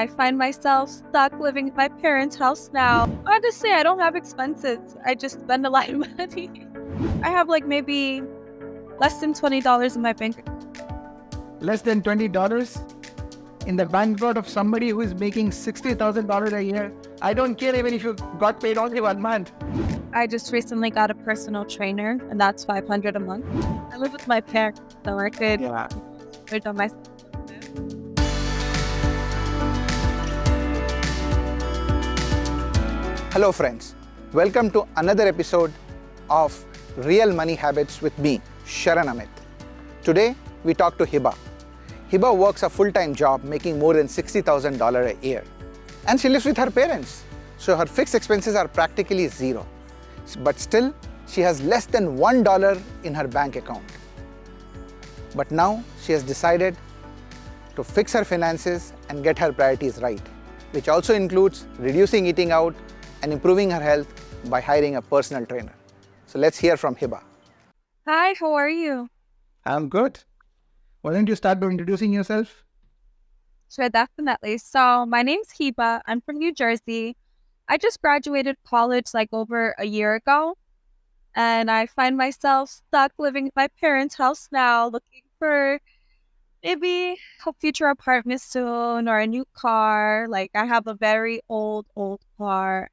I find myself stuck living in my parents' house now. Honestly, I don't have expenses. I just spend a lot of money. I have like maybe less than $20 in my bank account. Less than $20 in the bank account of somebody who is making $60,000 a year. I don't care even if you got paid only 1 month. I just recently got a personal trainer, and that's $500 a month. I live with my parents, so I could spend on myself. Hello friends, welcome to another episode of Real Money Habits with me, Sharan Amit. Today we talk to Hiba. Hiba works a full-time job making more than $60,000 a year. And she lives with her parents, so her fixed expenses are practically zero. But still, she has less than $1 in her bank account. But now she has decided to fix her finances and get her priorities right, which also includes reducing eating out and improving her health by hiring a personal trainer. So let's hear from Hiba. Hi, how are you? I'm good. Why don't you start by introducing yourself? Sure, definitely. So my name's Hiba. I'm from New Jersey. I just graduated college like over a year ago, and I find myself stuck living in my parents' house now, looking for maybe a future apartment soon or a new car. Like I have a very old car.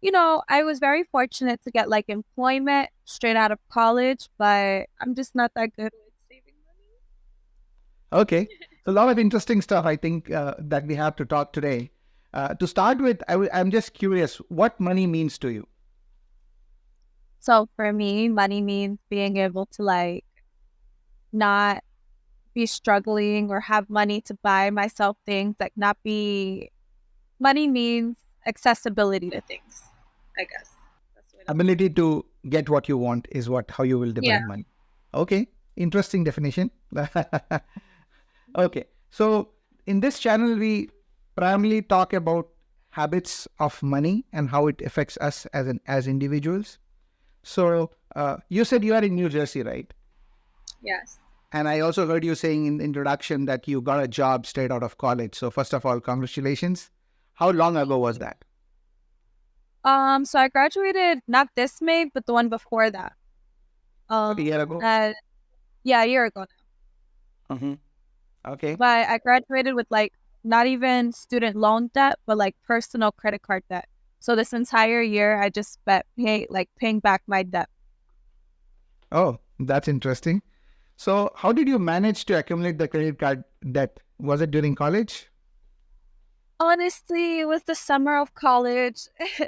You know, I was very fortunate to get like employment straight out of college, but I'm just not that good with saving money. Okay. So a lot of interesting stuff, I think, that we have to talk today. To start with, I'm just curious, what money means to you? So for me, money means being able to like not be struggling or have money to buy myself things, like not be, money means accessibility to things, I guess. That's what Ability to get what you want is how you will define money. Okay, interesting definition. Okay, so in this channel, we primarily talk about habits of money and how it affects us as individuals. So you said you are in New Jersey, right? Yes. And I also heard you saying in the introduction that you got a job straight out of college. So first of all, congratulations. How long ago was that? So I graduated not this May, but the one before that. A year ago? Yeah, a year ago now. Mm-hmm. Okay. But I graduated with like not even student loan debt, but like personal credit card debt. So this entire year, I just spent paying back my debt. Oh, that's interesting. So how did you manage to accumulate the credit card debt? Was it during college? Honestly, it was the summer of college.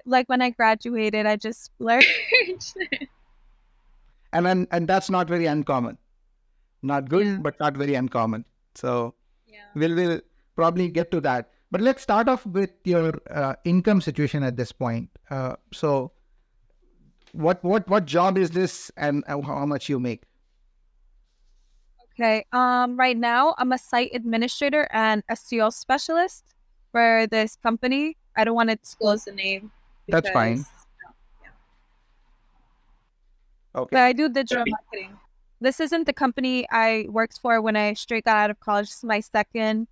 Like when I graduated, I just splurged. And that's not very uncommon. Not good, but not very uncommon. So we'll probably get to that. But let's start off with your income situation at this point. So what job is this and how much you make? Okay. Right now, I'm a site administrator and SEO specialist for this company. I don't want to disclose the name. That's fine. Okay. But I do digital marketing. This isn't the company I worked for when I straight got out of college. This is my second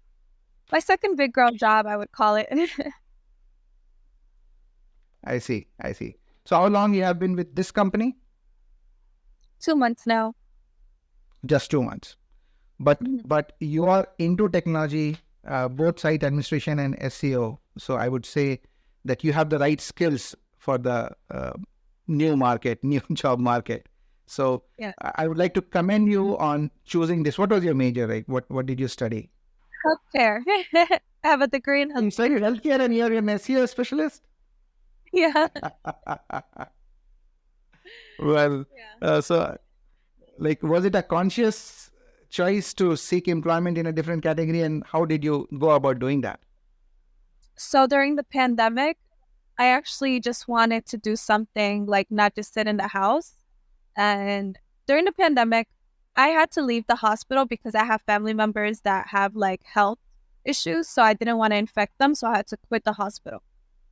big girl job, I would call it. I see. So how long you have been with this company? 2 months now. Just 2 months. But you are into technology, both site administration and SEO. So I would say that you have the right skills for the new job market. So I would like to commend you on choosing this. What was your major, right? What did you study? Healthcare. I have a degree in healthcare. You studied healthcare and you're an SEO specialist? Yeah. Well, so like, was it a conscious choice to seek employment in a different category, and how did you go about doing that? So during the pandemic, I actually just wanted to do something, like not just sit in the house. And during the pandemic, I had to leave the hospital because I have family members that have like health issues. So I didn't want to infect them. So I had to quit the hospital.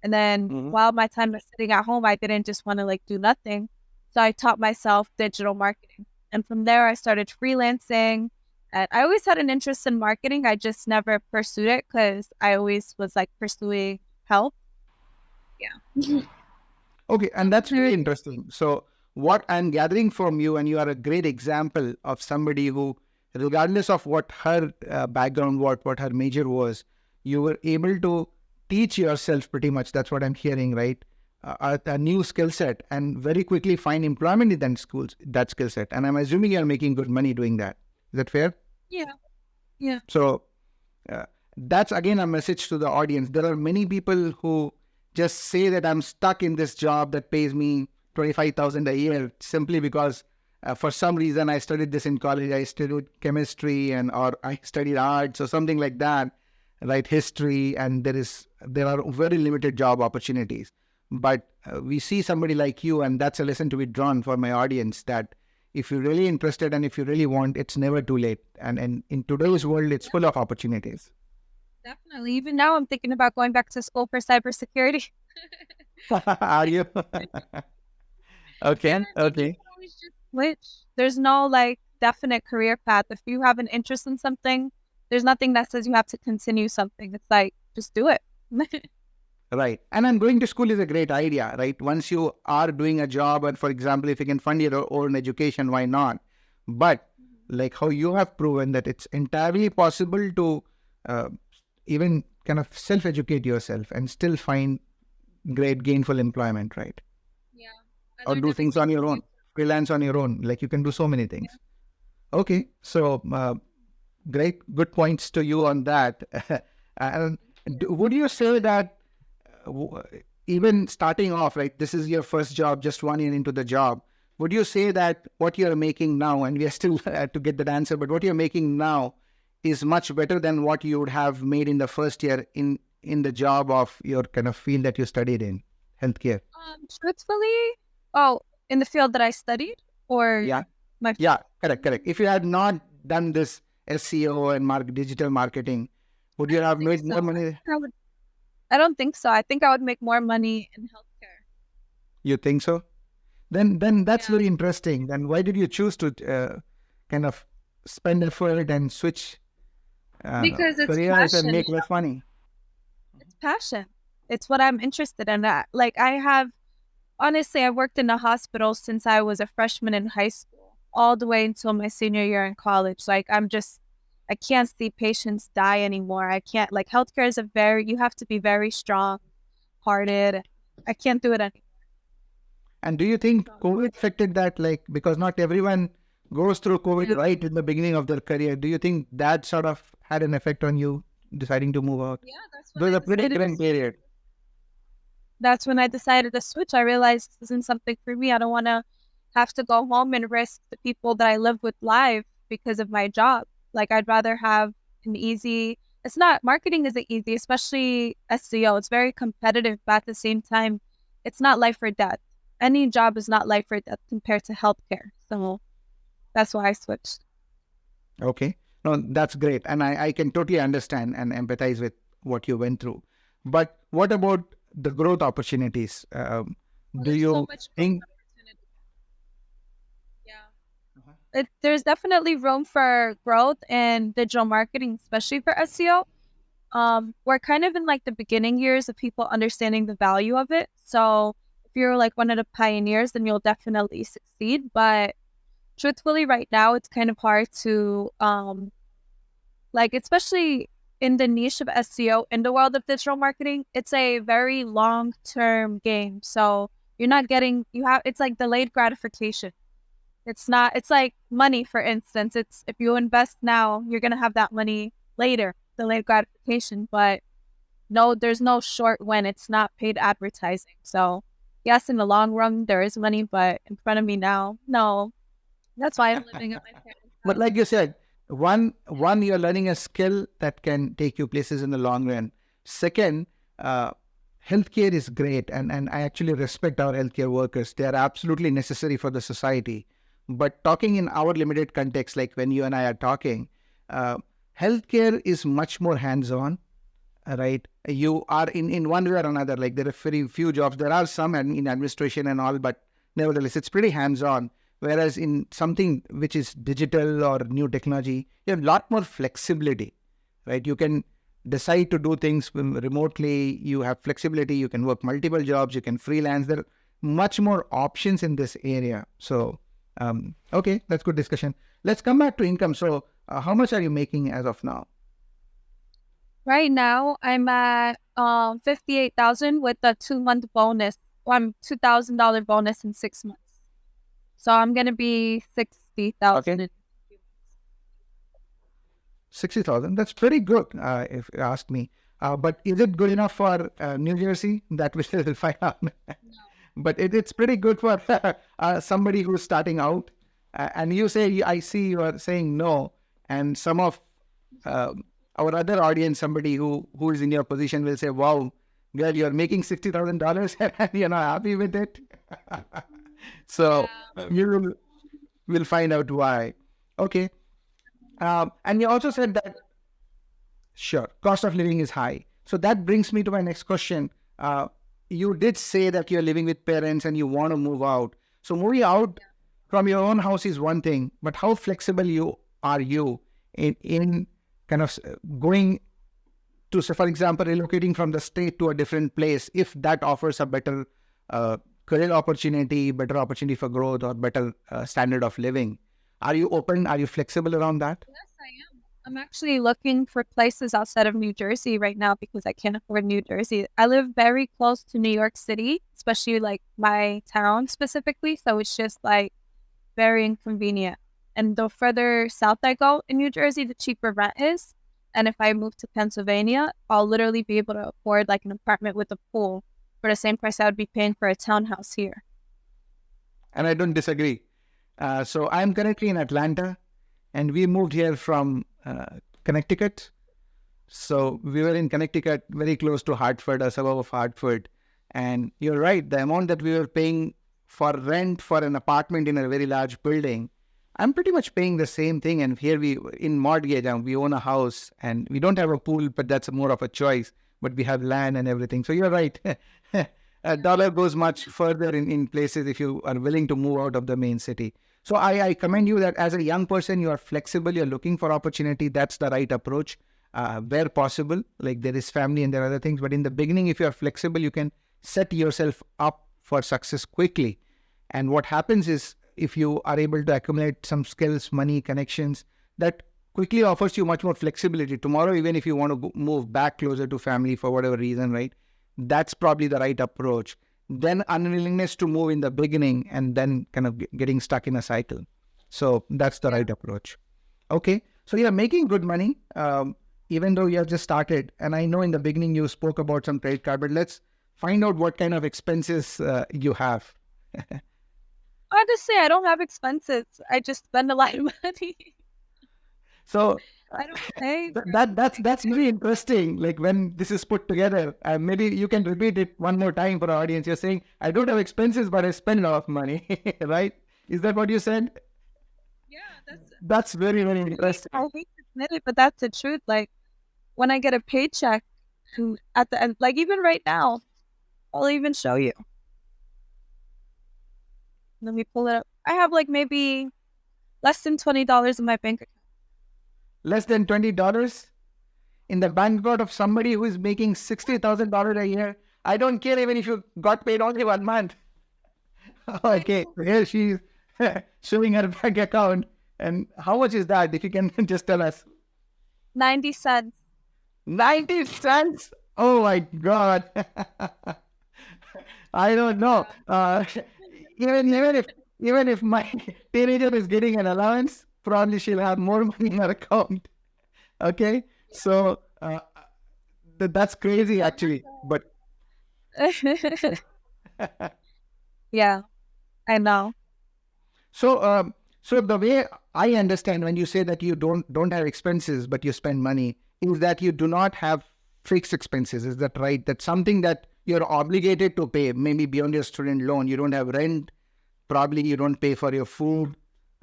And then while my time was sitting at home, I didn't just want to like do nothing. So I taught myself digital marketing. And from there, I started freelancing And I always had an interest in marketing. I just never pursued it because I always was like pursuing health. Yeah. Okay, and that's very interesting. So, what I'm gathering from you, and you are a great example of somebody who, regardless of what her background, what her major was, you were able to teach yourself pretty much. That's what I'm hearing, right? A new skill set and very quickly find employment in that skill set. And I'm assuming you're making good money doing that. Is that fair? Yeah. Yeah. So, that's again a message to the audience. There are many people who just say that I'm stuck in this job that pays me 25,000 a year simply because for some reason I studied this in college. I studied chemistry or I studied arts or something like that, right? History, and there are very limited job opportunities. But we see somebody like you, and that's a lesson to be drawn for my audience, that if you're really interested and if you really want, it's never too late. And in today's world, it's full of opportunities. Definitely. Even now, I'm thinking about going back to school for cybersecurity. Are you? Okay, Yeah, you okay. can always just switch. There's no like definite career path. If you have an interest in something, there's nothing that says you have to continue something. It's like, just do it. Right. And going to school is a great idea, right? Once you are doing a job, and for example, if you can fund your own education, why not? But like how you have proven that it's entirely possible to uh, even kind of self-educate yourself and still find great gainful employment, right? Yeah. Or do things on your own, freelance on your own. Like you can do so many things. Okay. So great, good points to you on that. And would you say that even starting off, right, this is your first job, just 1 year into the job, would you say that what you're making now, and we are still to get that answer, but what you're making now is much better than what you would have made in the first year in the job of your kind of field that you studied in, healthcare? Truthfully, in the field that I studied, or Yeah. my Yeah, correct. If you had not done this SEO and digital marketing, would you have made more money? I don't think so. I think I would make more money in healthcare. You think so? Then that's very interesting. Then why did you choose to kind of spend effort and switch Because it's careers and passion. make less money? It's passion. It's what I'm interested in. Honestly, I worked in a hospital since I was a freshman in high school, all the way until my senior year in college. I can't see patients die anymore. I can't, healthcare is you have to be very strong hearted. I can't do it anymore. And do you think COVID affected that? Like, because not everyone goes through COVID right in the beginning of their career. Do you think that sort of had an effect on you deciding to move out? Yeah, that's It was a pretty grim period. That's when I decided to switch. I realized this isn't something for me. I don't want to have to go home and risk the people that I live with live because of my job. I'd rather have marketing isn't easy, especially SEO. It's very competitive, but at the same time, it's not life or death. Any job is not life or death compared to healthcare. So that's why I switched. Okay. No, that's great. And I can totally understand and empathize with what you went through. But what about the growth opportunities? Do you think? There's definitely room for growth in digital marketing, especially for SEO. We're kind of in the beginning years of people understanding the value of it. So if you're one of the pioneers, then you'll definitely succeed. But truthfully, right now, it's kind of hard to, especially in the niche of SEO, in the world of digital marketing, it's a very long-term game. So you're not it's like delayed gratification. It's like money, for instance. It's if you invest now, you're going to have that money later, delayed gratification. But no, there's no short win. It's not paid advertising. So yes, in the long run, there is money, but in front of me now, no. That's why I'm living at my parents' house. But like you said, one, you're learning a skill that can take you places in the long run. Second, healthcare is great, and I actually respect our healthcare workers. They are absolutely necessary for the society. But talking in our limited context, like when you and I are talking, healthcare is much more hands-on, right? You are in one way or another, there are very few jobs. There are some in administration and all, but nevertheless, it's pretty hands-on. Whereas in something which is digital or new technology, you have a lot more flexibility, right? You can decide to do things remotely. You have flexibility. You can work multiple jobs. You can freelance. There are much more options in this area. So, okay, that's good discussion. Let's come back to income. So, how much are you making as of now? Right now, I'm at 58,000 with a 2 month bonus. $2,000 bonus in 6 months. So I'm gonna be 60,000. Okay. 60,000. That's pretty good, if you ask me. But is it good enough for New Jersey? That we will find out. No. But it's pretty good for somebody who's starting out. And you say, I see you are saying no. And some of our other audience, somebody who is in your position will say, wow, girl, you're making $60,000 and you're not happy with it. So you will find out why. Okay. And you also said that, sure, cost of living is high. So that brings me to my next question. You did say that you're living with parents and you want to move out. So moving out from your own house is one thing, but how flexible are you in kind of going to, so for example, relocating from the state to a different place, if that offers a better career opportunity, better opportunity for growth, or better standard of living? Are you open? Are you flexible around that? Yes, I am. I'm actually looking for places outside of New Jersey right now because I can't afford New Jersey. I live very close to New York City, especially like my town specifically. So it's just like very inconvenient. And the further south I go in New Jersey, the cheaper rent is. And if I move to Pennsylvania, I'll literally be able to afford like an apartment with a pool for the same price I would be paying for a townhouse here. And I don't disagree. So I'm currently in Atlanta, and we moved here from Connecticut. So we were in Connecticut, very close to Hartford, a suburb of Hartford. And you're right, the amount that we were paying for rent for an apartment in a very large building, I'm pretty much paying the same thing. And here in mortgage, we own a house, and we don't have a pool, but that's more of a choice. But we have land and everything. So you're right. A dollar goes much further in places if you are willing to move out of the main city. So I commend you that as a young person, you are flexible, you're looking for opportunity. That's the right approach. Where possible, like there is family and there are other things. But in the beginning, if you are flexible, you can set yourself up for success quickly. And what happens is, if you are able to accumulate some skills, money, connections, that quickly offers you much more flexibility. Tomorrow, even if you want to move back closer to family for whatever reason, right? That's probably the right approach. Then unwillingness to move in the beginning and then kind of getting stuck in a cycle. So that's the right approach. Okay. So you're making good money, even though you have just started. And I know in the beginning you spoke about some credit card, but let's find out what kind of expenses you have. Honestly, I don't have expenses. I just spend a lot of money. So I don't pay. that's really interesting. Like when this is put together, maybe you can repeat it one more time for our audience. You're saying, I don't have expenses, but I spend a lot of money, right? Is that what you said? Yeah, That's very, very interesting. I hate to admit it, but that's the truth. Like when I get a paycheck at the end, like even right now, I'll even show you. Let me pull it up. I have like maybe less than $20 in my bank account. Less than $20 in the bank account of somebody who is making $60,000 a year. I don't care even if you got paid only 1 month. Okay, here she's showing her bank account. And how much is that? If you can just tell us. 90 cents. 90 cents? Oh my God. I don't know. Even if my teenager is getting an allowance, probably she'll have more money in her account. Okay, so that's crazy actually. But Yeah, I know. so the way I understand when you say that you don't have expenses but you spend money, is that you do not have fixed expenses. Is that right? That's something that you're obligated to pay, maybe beyond your student loan. You don't have rent. Probably you don't pay for your food,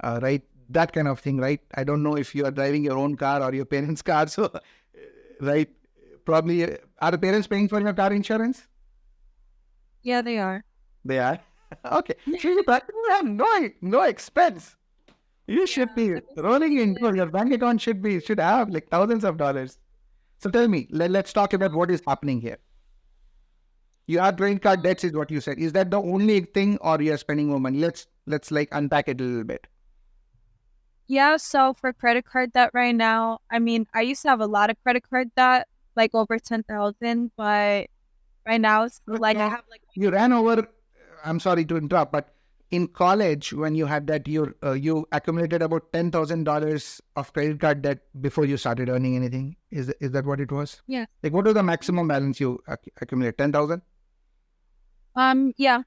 right? That kind of thing, right? I don't know if you are driving your own car or your parents' car. So, right? Probably, are the parents paying for your car insurance? Yeah, they are. They are. Okay. So you practically have no expense. You should be rolling in. Your bank account should have like thousands of dollars. So tell me, let's talk about what is happening here. You have credit card debts, is what you said. Is that the only thing, or you are spending more money? Let's like unpack it a little bit. Yeah, so for credit card debt right now, I mean, I used to have a lot of credit card debt, like over 10,000, but right now it's like I have like You ran over. I'm sorry to interrupt, but in college, when you had that, you accumulated about $10,000 of credit card debt before you started earning anything. Is that what it was? yeah. Like, what was the maximum balance you accumulate? 10,000. Yeah. 10,000.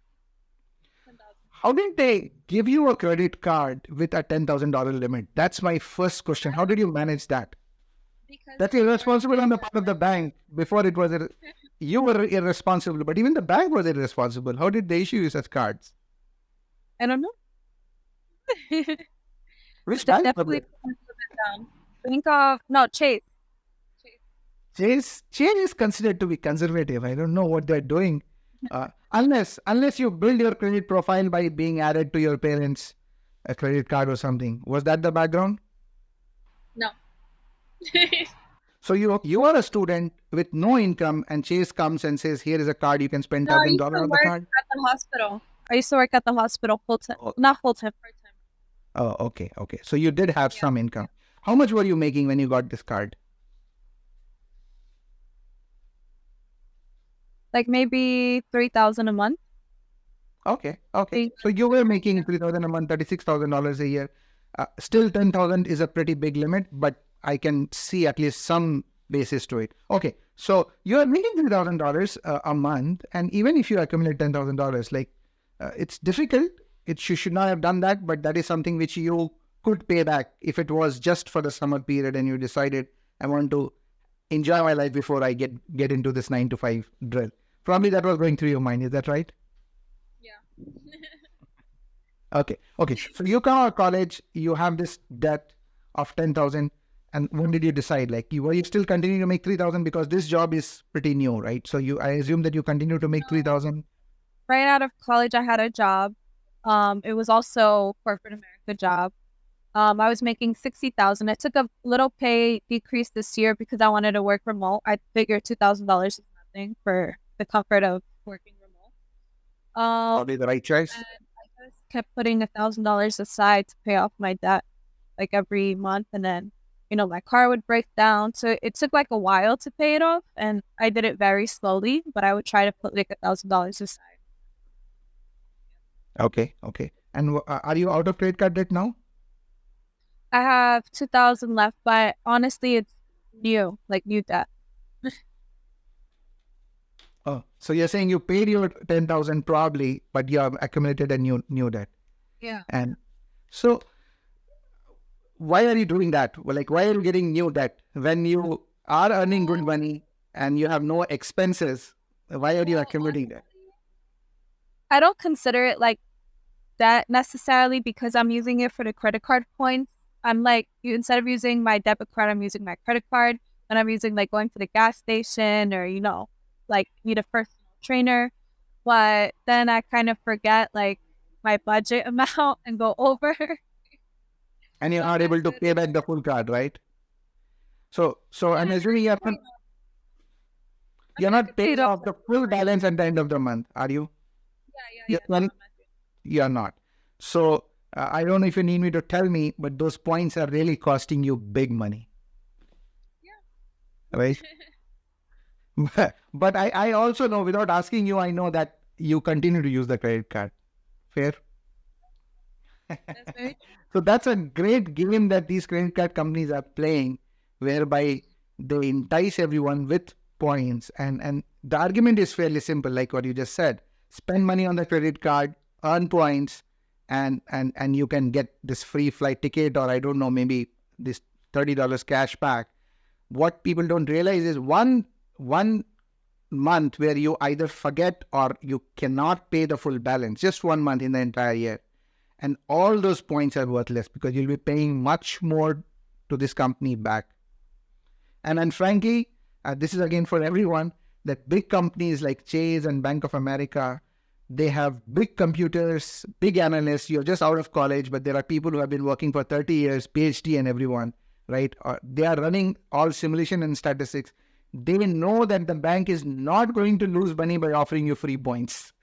How did they give you a credit card with a $10,000 limit? That's my first question. How did you manage that? Because That's irresponsible on the part of the bank. Before it was, you were irresponsible, but even the bank was irresponsible. How did they issue you such cards? I don't know. Which bank? Definitely put my limit down. Think of no Chase. Chase is considered to be conservative. I don't know what they're doing. Unless you build your credit profile by being added to your parents' a credit card or something. Was that the background? No. So you are a student with no income, and Chase comes and says, "Here is a card. You can spend No, I used $1,000 to on the work card." at the hospital. I used to work at the hospital full time. Oh, Not full time, part time. oh, okay. So you did have Yeah. some income. How much were you making when you got this card? Like maybe 3,000 a month. Okay. Three- So you were making 3,000 a month, $36,000 a year. Still, 10,000 is a pretty big limit, but I can see at least some basis to it. Okay. So you are making $3,000 a month, and even if you accumulate $10,000, like it's difficult. You should not have done that, but that is something which you could pay back if it was just for the summer period and you decided, I want to enjoy my life before I get into this 9 to 5 drill. Probably that was going through your mind. Is that right? Yeah. Okay. So you come out of college, you have this debt of 10,000, and when did you decide? Like, were you still continuing to make 3,000 because this job is pretty new, right? So I assume that you continue to make 3,000. Right out of college, I had a job. It was also corporate America job. I was making 60,000. I took a little pay decrease this year because I wanted to work remote. I figured $2,000 is nothing for the comfort of working remote. Probably the right choice. And I just kept putting $1,000 aside to pay off my debt, like every month, and then my car would break down. So it took like a while to pay it off, and I did it very slowly. But I would try to put like $1,000 aside. Okay. And are you out of credit card debt now? I have 2,000 left, but honestly, it's new debt. Oh, so you're saying you paid your 10,000 probably, but you have accumulated a new debt. Yeah. And so why are you doing that? Well, like, why are you getting new debt when you are earning good money and you have no expenses? Why are you accumulating that? I don't consider it like that necessarily because I'm using it for the credit card points. I'm like, instead of using my debit card, I'm using my credit card, and I'm using like going to the gas station or like need a personal trainer. But then I kind of forget like my budget amount and go over. And you're not able to pay back the full card, right? So I'm assuming you're not paying off the full balance at the end of the month, are you? Yeah. Well, you're not. So I don't know if you need me to tell me, but those points are really costing you big money. Yeah. Right? But I also know, without asking you, I know that you continue to use the credit card. Fair? That's very true. So that's a great game that these credit card companies are playing, whereby they entice everyone with points. And the argument is fairly simple, like what you just said. Spend money on the credit card, earn points, and you can get this free flight ticket, or I don't know, maybe this $30 cash back. What people don't realize is one month where you either forget or you cannot pay the full balance, just 1 month in the entire year. And all those points are worthless because you'll be paying much more to this company back. And frankly, this is again for everyone, that big companies like Chase and Bank of America, They have big computers, big analysts. You're just out of college, but there are people who have been working for 30 years, PhD and everyone, right? They are running all simulation and statistics. They know that the bank is not going to lose money by offering you free points,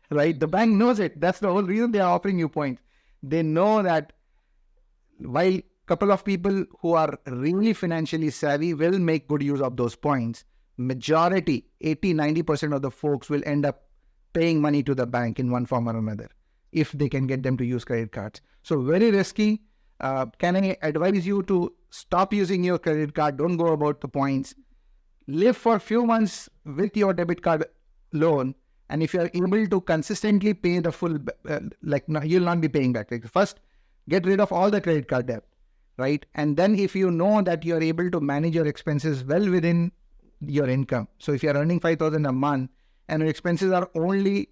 right? The bank knows it. That's the whole reason they are offering you points. They know that while a couple of people who are really financially savvy will make good use of those points, majority, 80-90% of the folks will end up paying money to the bank in one form or another if they can get them to use credit cards. So very risky. Can I advise you to stop using your credit card? Don't go about the points. Live for a few months with your debit card loan, and if you are able to consistently pay the full, you'll not be paying back. Like first, get rid of all the credit card debt, right? And then if you know that you are able to manage your expenses well within your income. So if you are earning 5,000 a month and your expenses are only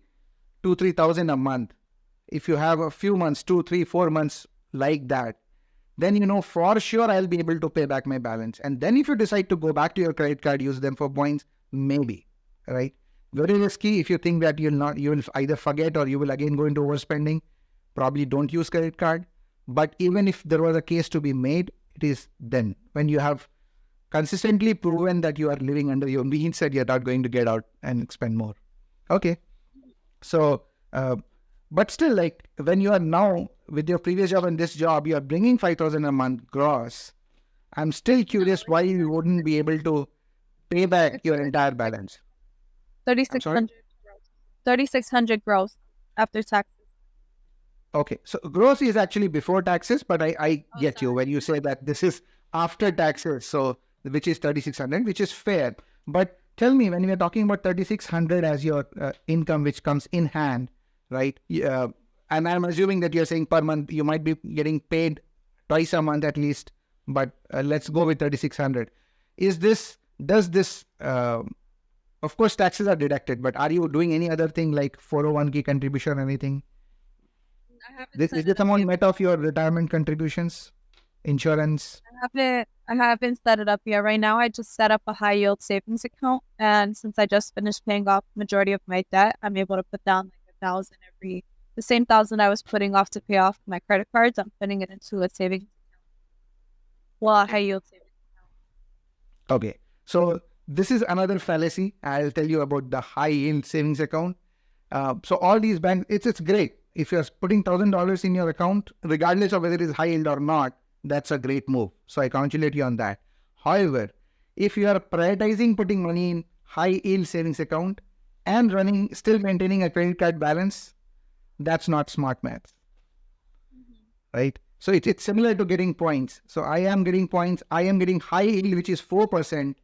2-3,000 a month, if you have a few months, 2-3-4 months like that, then you know for sure I'll be able to pay back my balance. And then if you decide to go back to your credit card, use them for points, maybe, right? Very risky. If you think that you will either forget or you will again go into overspending, probably don't use credit card. But even if there was a case to be made, it is then when you have consistently proven that you are living under your means and you're not going to get out and spend more. Okay. So, but still, like when you are now with your previous job and this job, you are bringing 5,000 a month gross. I'm still curious why you wouldn't be able to pay back your entire balance. 3,600 gross after taxes. Okay, so gross is actually before taxes, but I get you when you say that this is after taxes, so which is 3,600, which is fair. But tell me, when we are talking about 3,600 as your income, which comes in hand, right? And I'm assuming that you're saying per month you might be getting paid twice a month at least, but let's go with 3,600. Does this, of course, taxes are deducted, but are you doing any other thing like 401k contribution or anything? Is this amount met of your retirement contributions, insurance? I haven't set it up yet. Right now, I just set up a high yield savings account, and since I just finished paying off the majority of my debt, I'm able to put down like 1,000 the same 1,000 I was putting off to pay off my credit cards. I'm putting it into a savings account. Well, a high yield savings account. Okay, so this is another fallacy. I'll tell you about the high yield savings account. So all these banks, it's great. If you're putting $1,000 in your account, regardless of whether it is high yield or not, that's a great move. So I congratulate you on that. However, if you are prioritizing putting money in high yield savings account and still maintaining a credit card balance, that's not smart math, right? So it's similar to getting points. So I am getting points. I am getting high yield, which is 4%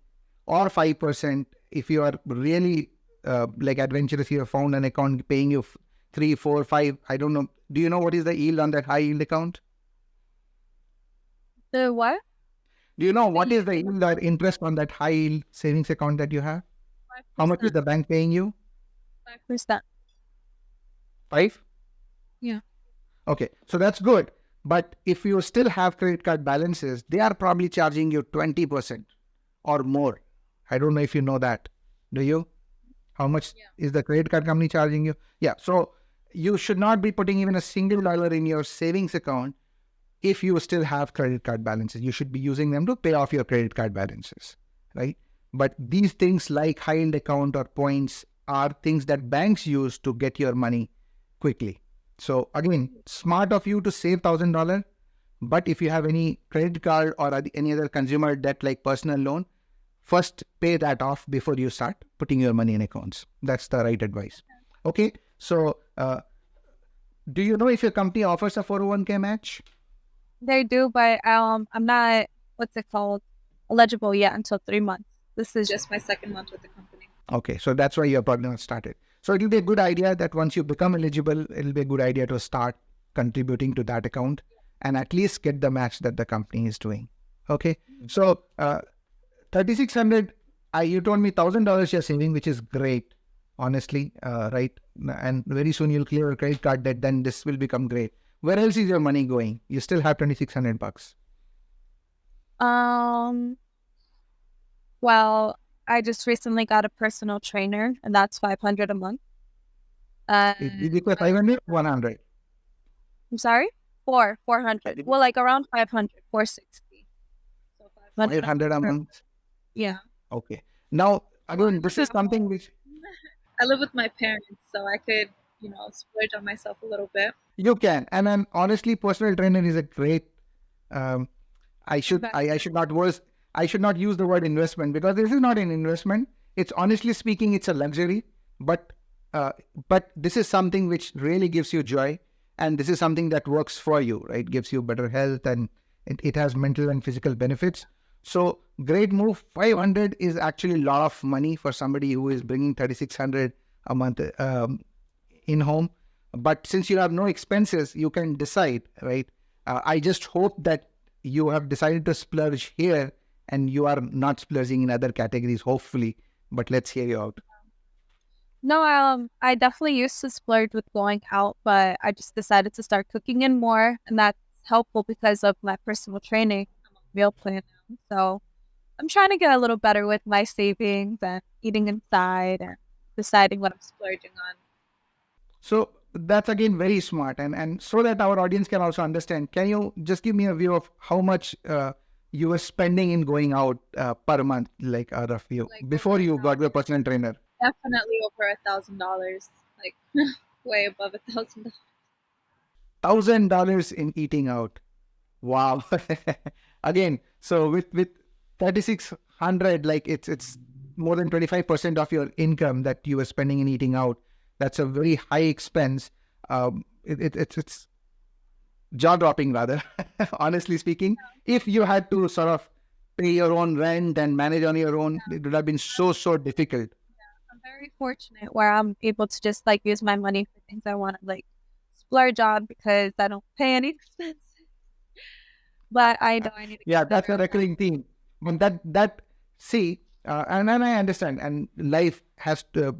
or 5%. If you are really like adventurous, you have found an account paying you 3, 4, 5. I don't know. Do you know what is the yield on that high yield account? The what? Do you know what is the yield or interest on that high yield savings account that you have? 5%. How much is the bank paying you? 5%. 5? Yeah. Okay, so that's good. But if you still have credit card balances, they are probably charging you 20% or more. I don't know if you know that. Do you? How much is the credit card company charging you? Yeah, so you should not be putting even a single dollar in your savings account if you still have credit card balances. You should be using them to pay off your credit card balances, right? But these things like high yield account or points are things that banks use to get your money quickly. So again, smart of you to save $1,000, but if you have any credit card or any other consumer debt like personal loan, first pay that off before you start putting your money in accounts. That's the right advice. Okay, so do you know if your company offers a 401k match? They do, but I'm not, eligible yet until 3 months. This is just my second month with the company. Okay, so that's why you're probably not started. So it will be a good idea that once you become eligible, it will be a good idea to start contributing to that account and at least get the match that the company is doing. Okay, so 3,600, you told me $1,000 you're saving, which is great, honestly, right? And very soon you'll clear your credit card debt, then this will become great. Where else is your money going? You still have $2,600. Well, I just recently got a personal trainer, and that's $500 a month. It requires 500, 100. I'm sorry? 400. Well, like around 500, 460. So 500 500 a per. month. Yeah. Okay. Now, again, this is something which I live with my parents, so I could, splurge on myself a little bit. you can. And then honestly, personal trainer is a great. Um, I should not I should not use the word investment because this is not an investment. It's honestly speaking, it's a luxury. But but this is something which really gives you joy, and this is something that works for you, right? Gives you better health, and it has mental and physical benefits. So great move. 500 is actually a lot of money for somebody who is bringing 3,600 a month in home. But since you have no expenses, you can decide, right? I just hope that you have decided to splurge here and you are not splurging in other categories, hopefully. But let's hear you out. No, I definitely used to splurge with going out, but I just decided to start cooking in more, and that's helpful because of my personal training. I'm on meal plan now, so I'm trying to get a little better with my savings and eating inside and deciding what I'm splurging on. So that's again very smart. And so that our audience can also understand, can you just give me a view of how much you were spending in going out per month, like a rough view, Like before over you got your personal trainer? definitely over $1,000, like way above $1,000. $1,000 in eating out. Wow. Again, so with 3,600, like it's more than 25% of your income that you were spending in eating out. That's a very high expense. It's jaw dropping rather, honestly speaking. If you had to sort of pay your own rent and manage on your own, it would have been so difficult. I'm very fortunate where I'm able to just like use my money for things I want to like splurge on because I don't pay any expenses. But I know I need to Yeah, get that's better a at that. recurring theme. But that see, and I understand, and life has to,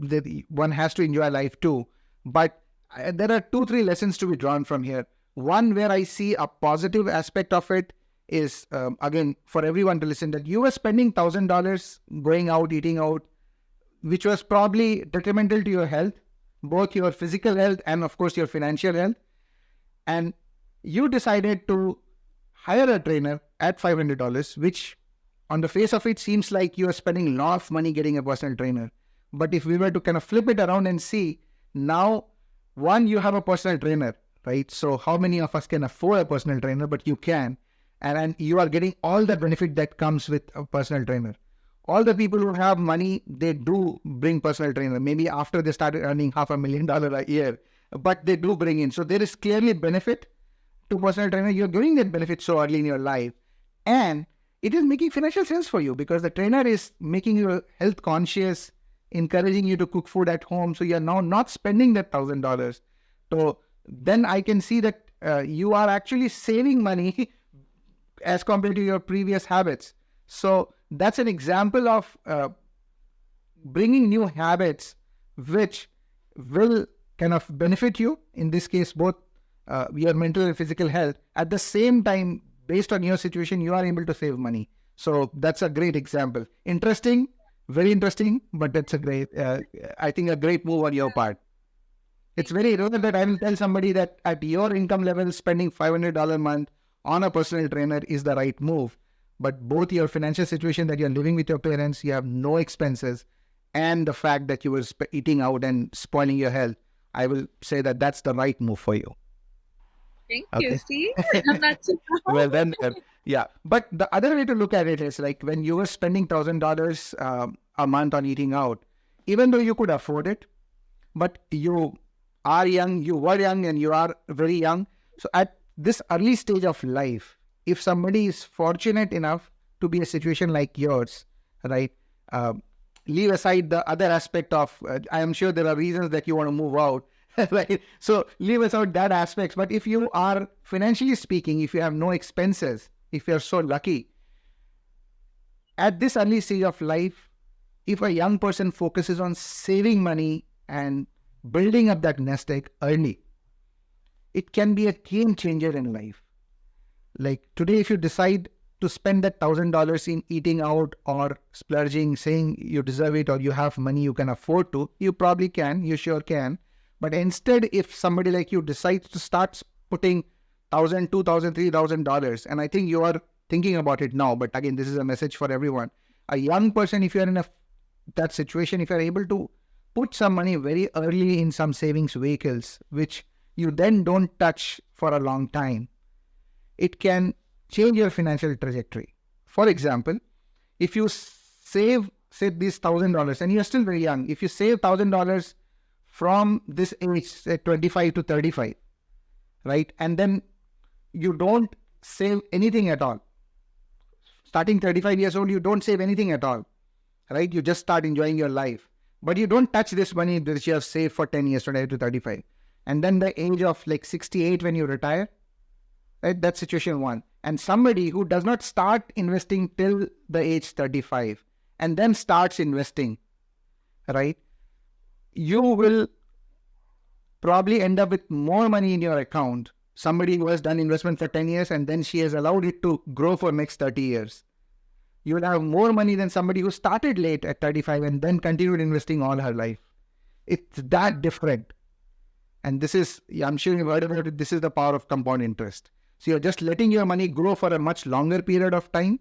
one has to enjoy life too. But there are 2, 3 lessons to be drawn from here. One where I see a positive aspect of it is again for everyone to listen, that you were spending $1,000 going out, eating out, which was probably detrimental to your health, both your physical health and of course your financial health, and you decided to hire a trainer at $500, which on the face of it seems like you are spending a lot of money getting a personal trainer. But if we were to kind of flip it around and see, now, one, you have a personal trainer, right? So how many of us can afford a personal trainer? But you can. And you are getting all the benefit that comes with a personal trainer. All the people who have money, they do bring personal trainer. Maybe after they started earning $500,000 a year, but they do bring in. So there is clearly benefit to personal trainer. You're giving that benefit so early in your life, and it is making financial sense for you because the trainer is making you health conscious, encouraging you to cook food at home. So you're now not spending that $1,000. So then I can see that you are actually saving money as compared to your previous habits. So that's an example of bringing new habits which will kind of benefit you, in this case, both your mental and physical health. At the same time, based on your situation, you are able to save money. So that's a great example. Interesting, very interesting, but that's a great, I think, a great move on your part. It's very rare that I will tell somebody that at your income level, spending $500 a month on a personal trainer is the right move. But both your financial situation that you're living with your parents, you have no expenses, and the fact that you were eating out and spoiling your health, I will say that that's the right move for you. Thank you. Okay. See, I'm not too proud. Well, then, yeah. But the other way to look at it is like when you were spending $1,000 a month on eating out, even though you could afford it, but you are young, you were young, and you are very young. So at this early stage of life, if somebody is fortunate enough to be a situation like yours, right? Leave aside the other aspect of, I am sure there are reasons that you want to move out, right? So leave aside that aspect. But if you are financially speaking, if you have no expenses, if you're so lucky, at this early stage of life, if a young person focuses on saving money and building up that nest egg early, it can be a game changer in life. Like today, if you decide to spend that $1,000 in eating out or splurging, saying you deserve it or you have money you can afford to, you probably can, you sure can. But instead, if somebody like you decides to start putting $1,000, $2,000, $3,000, and I think you are thinking about it now, but again, this is a message for everyone. A young person, if you're in that situation, if you're able to put some money very early in some savings vehicles, which you then don't touch for a long time, it can change your financial trajectory. For example, if you save, say, this $1,000, and you're still very young, if you save $1,000 from this age, say 25 to 35, right, and then you don't save anything at all. Starting 35 years old, you don't save anything at all, right? You just start enjoying your life. But you don't touch this money that you have saved for 10 years, 25 to 35. And then the age of like 68 when you retire, right? That's situation one. And somebody who does not start investing till the age 35 and then starts investing, right? You will probably end up with more money in your account. Somebody who has done investment for 10 years and then she has allowed it to grow for next 30 years. You will have more money than somebody who started late at 35 and then continued investing all her life. It's that different. And this is, I'm sure you've heard about it, this is the power of compound interest. So you're just letting your money grow for a much longer period of time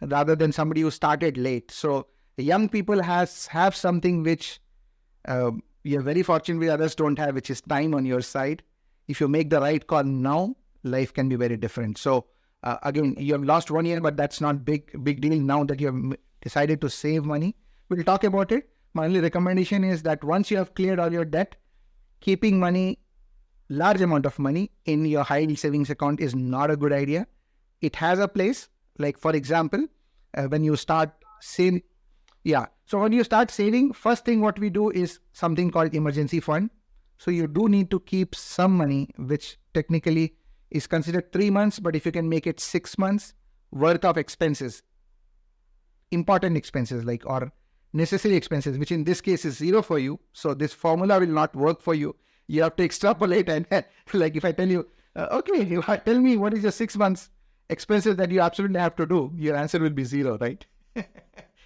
rather than somebody who started late. So young people have something which you're very fortunate with, others don't have, which is time on your side. If you make the right call now, life can be very different. So again, you have lost 1 year, but that's not big deal now that you have decided to save money. We'll talk about it. My only recommendation is that once you have cleared all your debt, keeping money, large amount of money in your high yield savings account is not a good idea. It has a place. Like for example, when you start saving, so when you start saving, first thing what we do is something called emergency fund. So you do need to keep some money, which technically is considered 3 months, but if you can make it 6 months worth of expenses, important expenses like or necessary expenses, which in this case is zero for you. So this formula will not work for you. You have to extrapolate and like if I tell you, okay, you tell me what is your 6 months expenses that you absolutely have to do, your answer will be zero, right?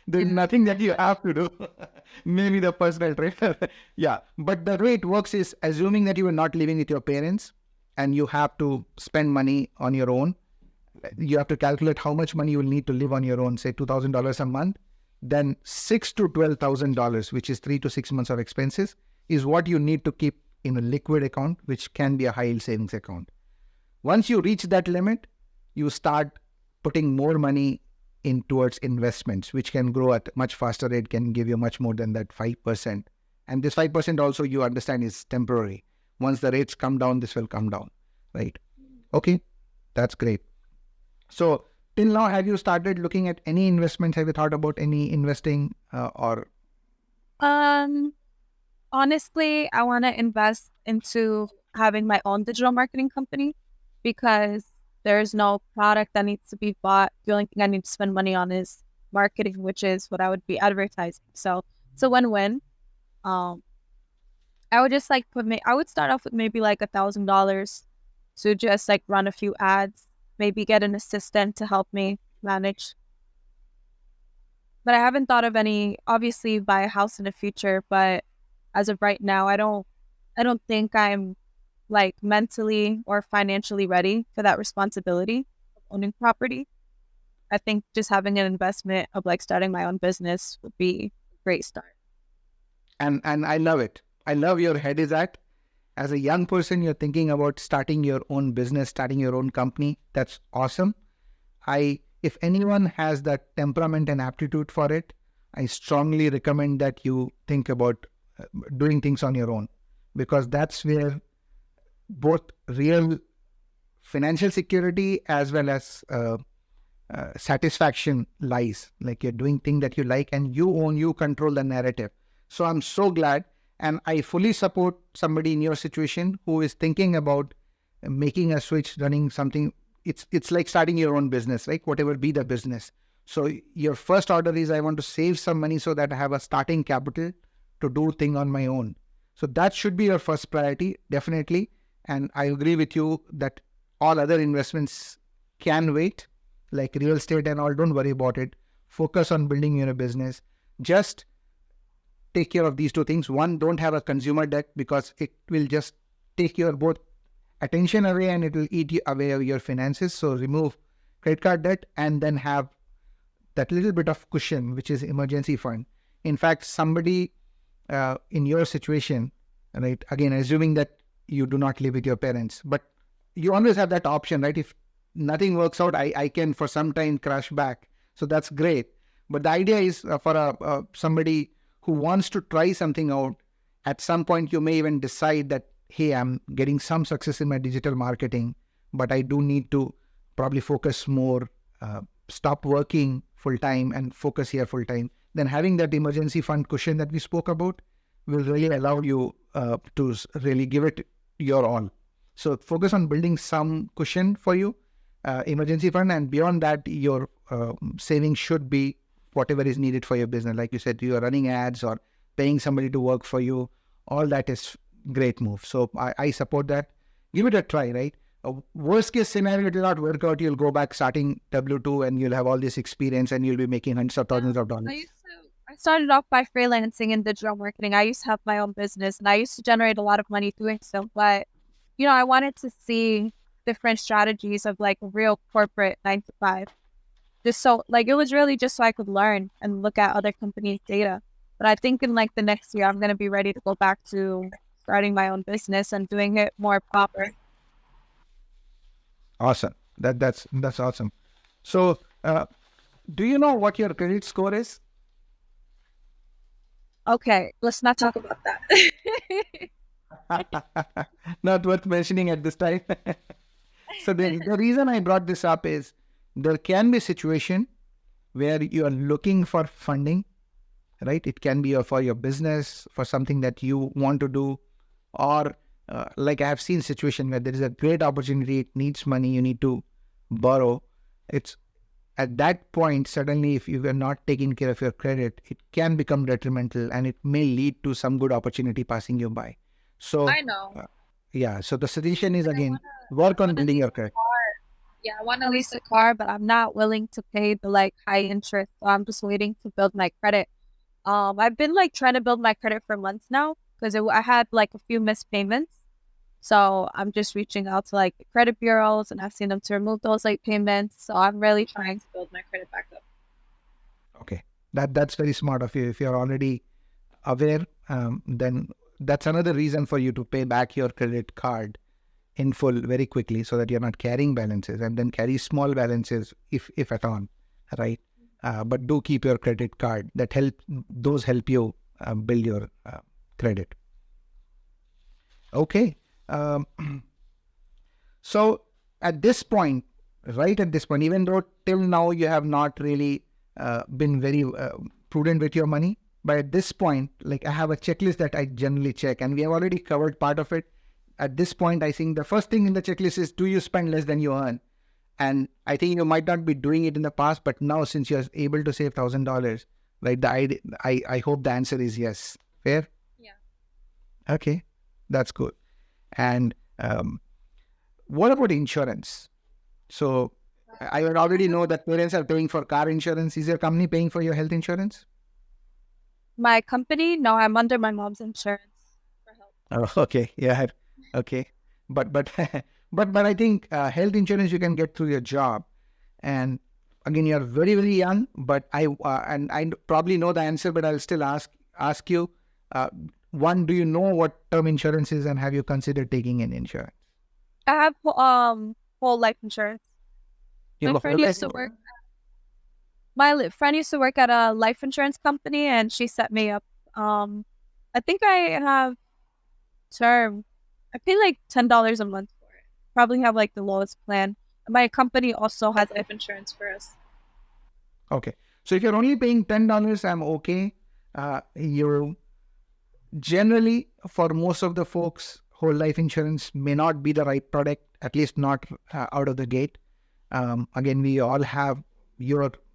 There's nothing that you have to do. Maybe the personal trainer. But the way it works is assuming that you are not living with your parents and you have to spend money on your own. You have to calculate how much money you will need to live on your own, say $2,000 a month. Then $6,000 to $12,000, which is 3 to 6 months of expenses, is what you need to keep in a liquid account, which can be a high yield savings account. Once you reach that limit, you start putting more money in towards investments, which can grow at much faster rate, can give you much more than that 5%. And this 5% also you understand is temporary. Once the rates come down, this will come down, right? Okay, that's great. So till now, have you started looking at any investments? Have you thought about any investing or? Honestly, I want to invest into having my own digital marketing company because there's no product that needs to be bought. The only thing I need to spend money on is marketing, which is what I would be advertising. So it's a win-win. I would just like I would start off with maybe like $1,000 to just like run a few ads, maybe get an assistant to help me manage. But I haven't thought of any, obviously buy a house in the future, but as of right now, I don't think I'm like mentally or financially ready for that responsibility of owning property. I think just having an investment of like starting my own business would be a great start. And I love it. I love your head is at. As a young person, you're thinking about starting your own business, starting your own company. That's awesome. If anyone has that temperament and aptitude for it, I strongly recommend that you think about doing things on your own, because that's where both real financial security as well as satisfaction lies. Like you're doing things that you like and you control the narrative. So I'm so glad, and I fully support somebody in your situation who is thinking about making a switch, running something. It's like starting your own business, right? Whatever be the business. So your first order is I want to save some money so that I have a starting capital to do thing on my own. So that should be your first priority, definitely. And I agree with you that all other investments can wait, like real estate and all. Don't worry about it. Focus on building your business. Just take care of these two things. One, don't have a consumer debt because it will just take your both attention away and it will eat you away of your finances. So remove credit card debt and then have that little bit of cushion, which is emergency fund. In fact, somebody in your situation, right? Again, assuming that you do not live with your parents, but you always have that option, right? If nothing works out, I can for some time crash back. So that's great. But the idea is for somebody who wants to try something out, at some point you may even decide that, hey, I'm getting some success in my digital marketing, but I do need to probably focus more, stop working full time and focus here full time. Then having that emergency fund cushion that we spoke about will really allow you to really give it your all. So focus on building some cushion for you, emergency fund, and beyond that, your savings should be whatever is needed for your business. Like you said, you are running ads or paying somebody to work for you. All that is great move. So I support that. Give it a try, right? Worst case scenario, it will not work out. You'll go back starting W2 and you'll have all this experience and you'll be making hundreds of thousands of dollars. I started off by freelancing in digital marketing. I used to have my own business and I used to generate a lot of money doing so. But, I wanted to see different strategies of like real corporate 9 to 5. Just so like it was really just so I could learn and look at other companies' data. But I think in like the next year, I'm going to be ready to go back to starting my own business and doing it more proper. Awesome. That's awesome. So, do you know what your credit score is? Okay, let's not talk about that. Not worth mentioning at this time. So the reason I brought this up is there can be a situation where you are looking for funding, right? It can be for your business, for something that you want to do, or like I have seen situation where there is a great opportunity, it needs money, you need to borrow. It's at that point, suddenly, if you are not taking care of your credit, it can become detrimental and it may lead to some good opportunity passing you by. So I know. Yeah. So the suggestion is again, work on building your credit. Yeah, I want to lease a car, but I'm not willing to pay the like high interest. So I'm just waiting to build my credit. I've been like trying to build my credit for months now because I had like a few missed payments. So I'm just reaching out to like the credit bureaus and asking them to remove those late payments. So I'm really trying to build my credit back up. Okay, that's very smart of you. If you're already aware, then that's another reason for you to pay back your credit card in full very quickly, so that you're not carrying balances, and then carry small balances if at all, right? But do keep your credit card. Those help you build your credit. Okay. So at this point, even though till now you have not really been very prudent with your money, but at this point, like I have a checklist that I generally check, and we have already covered part of it. At this point, I think the first thing in the checklist is, do you spend less than you earn? And I think you might not be doing it in the past, but now since you're able to save $1,000, right? I hope the answer is yes. Fair? Yeah. Okay, that's good. And what about insurance? So I would already know that parents are paying for car insurance. Is your company paying for your health insurance? My company? No, I'm under my mom's insurance for health. Oh, okay. Yeah. Okay. But I think health insurance you can get through your job. And again, you're very, very young, but I probably know the answer, but I'll still ask you, one, do you know what term insurance is, and have you considered taking an insurance? I have whole life insurance. My friend used to work at a life insurance company, and she set me up. I think I have term. I pay like $10 a month for it. Probably have like the lowest plan. My company also has life insurance for us. Okay. So if you're only paying $10, I'm okay. You generally, for most of the folks, whole life insurance may not be the right product, at least not out of the gate. Again, we all have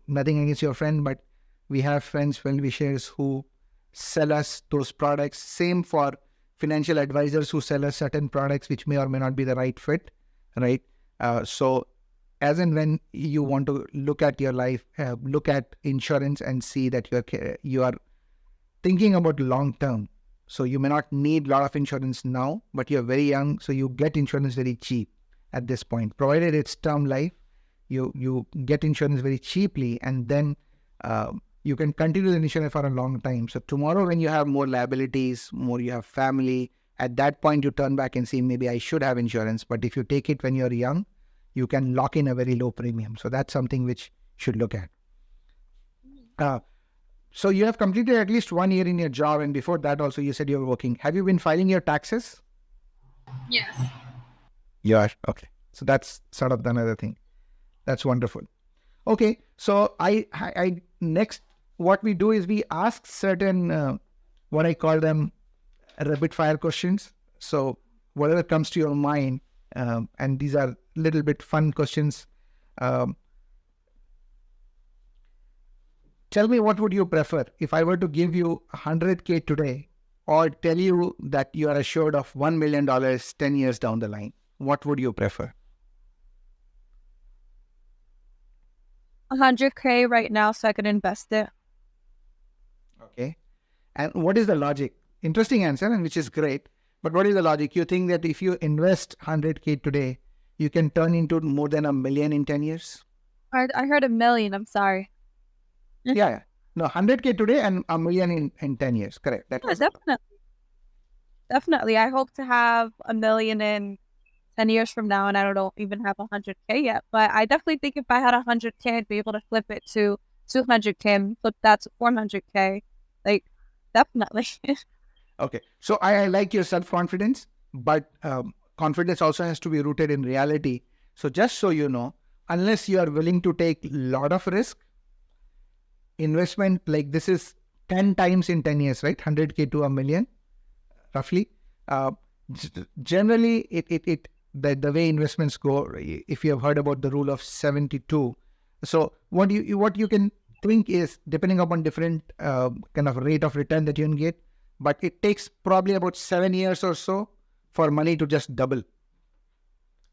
nothing against your friend, but we have friends, well-wishers who sell us those products. Same for financial advisors who sell us certain products which may or may not be the right fit, right? So as and when you want to look at your life, look at insurance and see that you are thinking about long term. So you may not need a lot of insurance now, but you're very young, so you get insurance very cheap at this point. Provided it's term life, you get insurance very cheaply, and then you can continue the insurance for a long time. So tomorrow when you have more liabilities, more you have family, at that point you turn back and say, maybe I should have insurance. But if you take it when you're young, you can lock in a very low premium. So that's something which you should look at. So you have completed at least 1 year in your job, and before that also you said you were working. Have you been filing your taxes? Yes. Yeah. Okay. So that's sort of another thing. That's wonderful. Okay. So I next, what we do is we ask certain, what I call them rapid fire questions. So whatever comes to your mind, and these are little bit fun questions. Tell me, what would you prefer if I were to give you 100K today, or tell you that you are assured of $1 million 10 years down the line? What would you prefer? 100K right now so I can invest it. Okay. And what is the logic? Interesting answer, and which is great. But what is the logic? You think that if you invest 100K today, you can turn into more than $1 million in 10 years? I heard $1 million. I'm sorry. Yeah. No, 100K today and $1 million in 10 years. Correct. That Yeah, was definitely. I hope to have $1 million in 10 years from now, and I don't even have 100K yet. But I definitely think if I had 100K, I'd be able to flip it to 200K and flip that to 400K. Like, definitely. okay. So I like your self-confidence, but confidence also has to be rooted in reality. So just so you know, unless you are willing to take a lot of risk, investment like this is 10 times in 10 years, right? 100K to $1 million, roughly. Generally, the way investments go, if you have heard about the rule of 72. So what you can think is, depending upon different kind of rate of return that you can get, but it takes probably about 7 years or so for money to just double.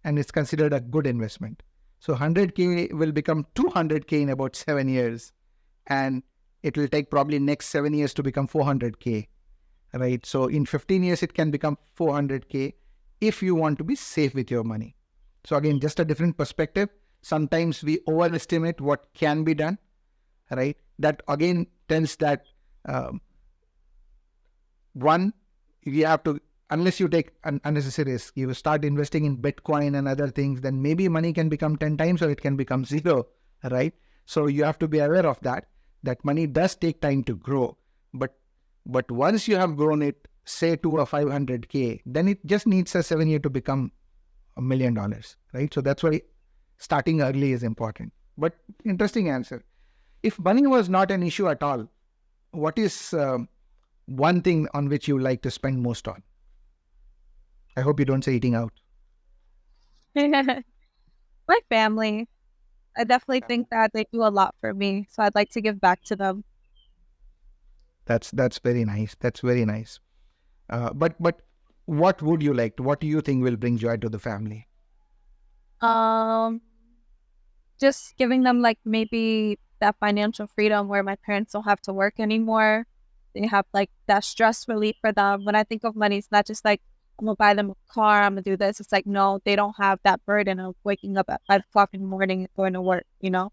And it's considered a good investment. So 100K will become 200K in about 7 years. And it will take probably next 7 years to become 400K, right? So in 15 years, it can become 400K if you want to be safe with your money. So again, just a different perspective. Sometimes we overestimate what can be done, right? That again tells that one, you have to, unless you take an unnecessary risk, you start investing in Bitcoin and other things, then maybe money can become 10 times or it can become zero, right? So you have to be aware of that money does take time to grow. But once you have grown it, say to a 500K, then it just needs a 7 year to become $1 million, right? So that's why starting early is important. But interesting answer. If money was not an issue at all, what is one thing on which you like to spend most on? I hope you don't say eating out. My family. I definitely think that they do a lot for me, so I'd like to give back to them. That's very nice. That's very nice. But what would you like? What do you think will bring joy to the family? Just giving them like maybe that financial freedom where my parents don't have to work anymore. They have like that stress relief for them. When I think of money, it's not just like I'm gonna buy them a car, I'm gonna do this. It's like, no, they don't have that burden of waking up at 5 o'clock in the morning and going to work, you know?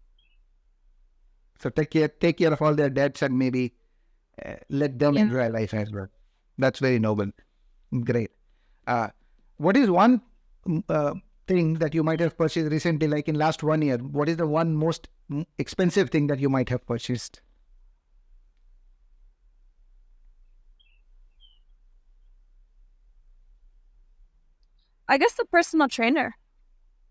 So take care of all their debts and maybe let them enjoy life as well. That's very noble. Great. What is one thing that you might have purchased recently, like in last 1 year? What is the one most expensive thing that you might have purchased? I guess the personal trainer.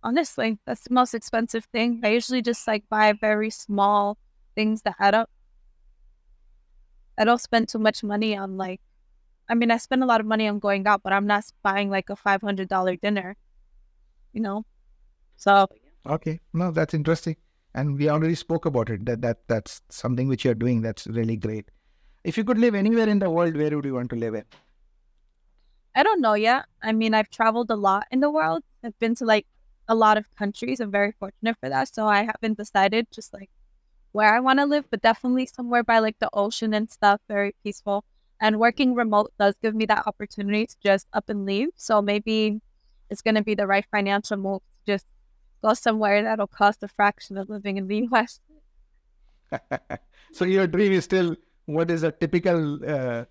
Honestly, that's the most expensive thing. I usually just like buy very small things that add up. I don't spend too much money on like, I mean, I spend a lot of money on going out, but I'm not buying like a $500 dinner, you know? So. Okay. No, that's interesting. And we already spoke about it. That's something which you're doing. That's really great. If you could live anywhere in the world, where would you want to live in? I don't know yet. I mean, I've traveled a lot in the world. I've been to like a lot of countries. I'm very fortunate for that. So I haven't decided, just like where I want to live, but definitely somewhere by like the ocean and stuff, very peaceful. And working remote does give me that opportunity to just up and leave. So maybe it's going to be the right financial move to just go somewhere that'll cost a fraction of living in the US. So your dream is still, what is a typical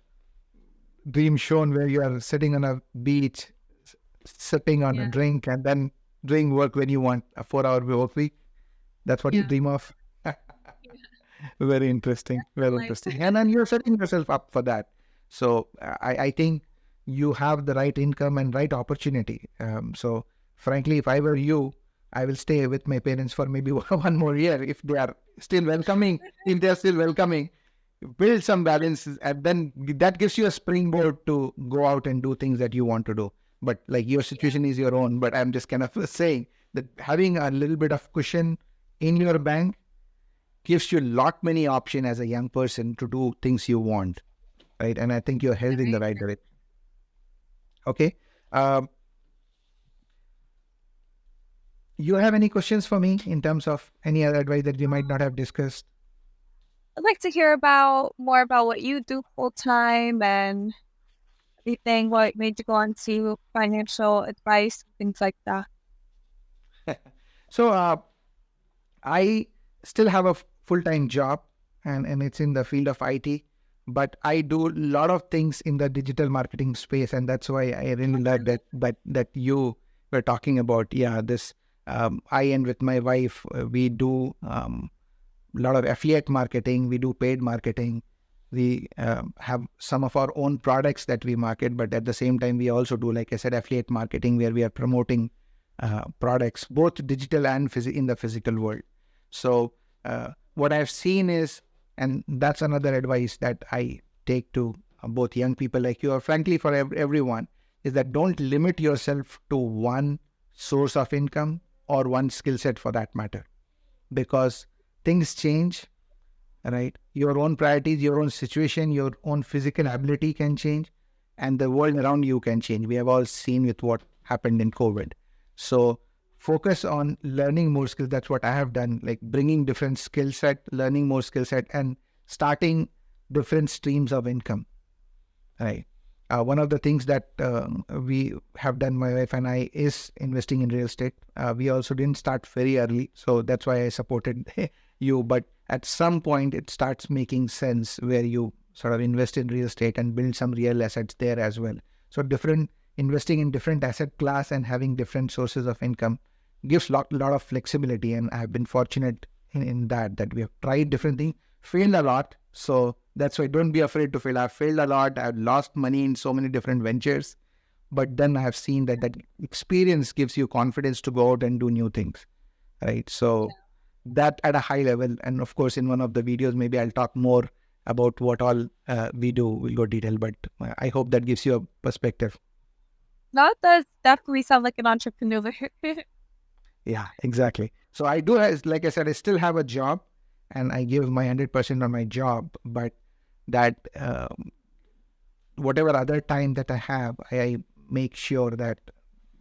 dream shown where you are sitting on a beach, sipping on a Yeah. drink, and then doing work when you want, a 4-hour work week? That's what you Yeah. dream of? Very interesting. Very Life. interesting. And then you're setting yourself up for that. So I think you have the right income and right opportunity. So frankly, if I were you, I will stay with my parents for maybe 1 more year if they are still welcoming. If they are still welcoming, build some balance, and then that gives you a springboard to go out and do things that you want to do. But like your situation is your own. But I'm just kind of saying that having a little bit of cushion in your bank gives you a lot many option as a young person to do things you want, right? And I think you're headed in the right direction. Okay. You have any questions for me in terms of any other advice that we might not have discussed? I'd like to hear more about what you do full time and everything, what made you go on to financial advice, things like that. So I still have a full-time job, and it's in the field of IT, but I do a lot of things in the digital marketing space, and that's why I really love that you were talking about. Yeah, this I and with my wife, we do a lot of affiliate marketing. We do paid marketing. We have some of our own products that we market, but at the same time, we also do, like I said, affiliate marketing where we are promoting products, both digital and in the physical world. So what I've seen is, and that's another advice that I take to both young people like you, or frankly for everyone, is that don't limit yourself to one source of income or one skill set for that matter, because things change, right? Your own priorities, your own situation, your own physical ability can change, and the world around you can change. We have all seen with what happened in COVID. So focus on learning more skills. That's what I have done, like bringing different skill set, learning more skill set, and starting different streams of income, right? One of the things that we have done, my wife and I, is investing in real estate. We also didn't start very early, so that's why I supported you. But at some point, it starts making sense where you sort of invest in real estate and build some real assets there as well. So investing in different asset class and having different sources of income gives lot of flexibility. And I've been fortunate in that we have tried different things, failed a lot. So that's why don't be afraid to fail. I've failed a lot. I've lost money in so many different ventures. But then I have seen that experience gives you confidence to go out and do new things, right? So that at a high level. And of course, in one of the videos, maybe I'll talk more about what all we do. We'll go detail, but I hope that gives you a perspective. No, it does definitely sound like an entrepreneur. Yeah, exactly. So I do, like I said, I still have a job and I give my 100% on my job, but that whatever other time that I have, I make sure that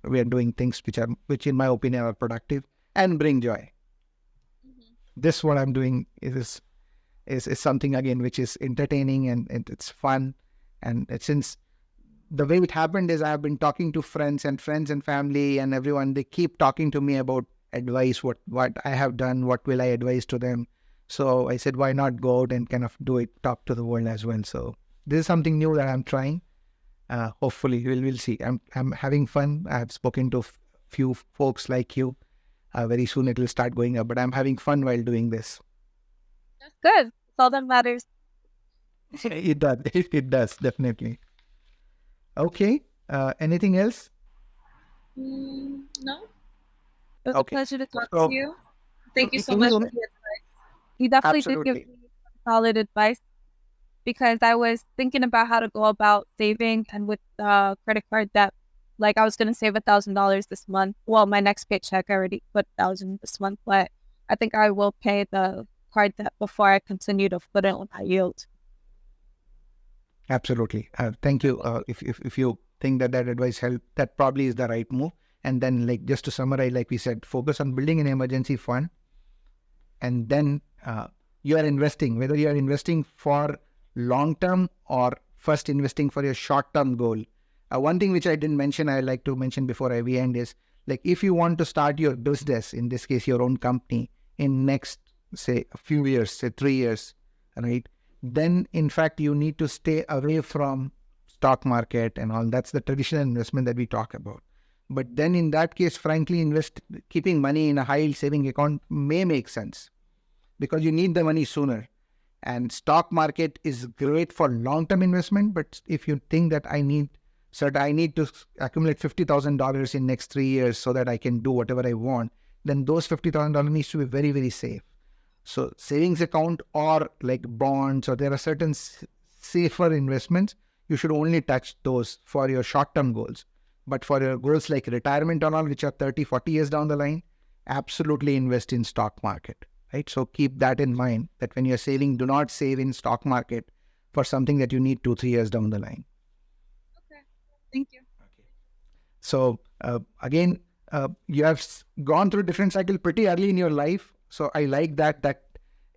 we are doing things which in my opinion are productive and bring joy. This what I'm doing is something again which is entertaining and it's fun. And since the way it happened is I've been talking to friends and family and everyone. They keep talking to me about advice, what I have done, what will I advise to them. So I said, why not go out and kind of do it, talk to the world as well. So this is something new that I'm trying. Hopefully we'll see. I'm having fun. I've spoken to few folks like you. Very soon it will start going up, but I'm having fun while doing this. That's good. That's all that matters. It does. It does, definitely. Okay. Anything else? No. It was a Okay. pleasure to talk So, to you. Thank you so in much your- for the advice. You definitely did give Absolutely. me solid advice because I was thinking about how to go about saving, and with credit card debt, like I was going to save $1,000 this month. Well, my next paycheck, I already put 1,000 this month, but I think I will pay the card debt before I continue to put it on high yield. Absolutely. Thank you. If you think that advice helped, that probably is the right move. And then, like, just to summarize, like we said, focus on building an emergency fund, and then you are investing, whether you are investing for long term or first investing for your short term goal. One thing which I didn't mention, I like to mention before we end is, like, if you want to start your business, in this case, your own company, in next, say, a few years, say 3 years, right? Then, in fact, you need to stay away from stock market and all. That's the traditional investment that we talk about. But then in that case, frankly, keeping money in a high yield saving account may make sense because you need the money sooner. And stock market is great for long-term investment. But if you think that I need to accumulate $50,000 in next 3 years so that I can do whatever I want, then those $50,000 needs to be very, very safe. So savings account or like bonds, or there are certain safer investments, you should only touch those for your short-term goals. But for your goals like retirement or all, which are 30, 40 years down the line, absolutely invest in stock market, right? So keep that in mind, that when you're saving, do not save in stock market for something that you need 2, 3 years down the line. Okay. Thank you. Okay. So again, you have gone through different cycle pretty early in your life. So I like that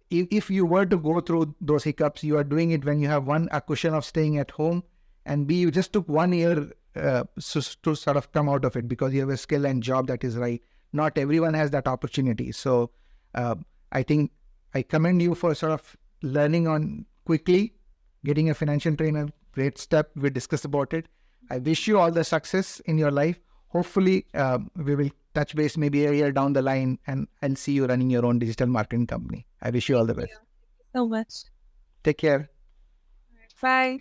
if you were to go through those hiccups, you are doing it when you have one, a cushion of staying at home, and B, you just took 1 year to sort of come out of it because you have a skill and job that is right. Not everyone has that opportunity. So I think I commend you for sort of learning on quickly, getting a financial trainer. Great step. We discussed about it. I wish you all the success in your life. Hopefully, we will touch base maybe a year down the line, and I'll see you running your own digital marketing company. I wish you all the best. Thank you so much. Take care. Bye.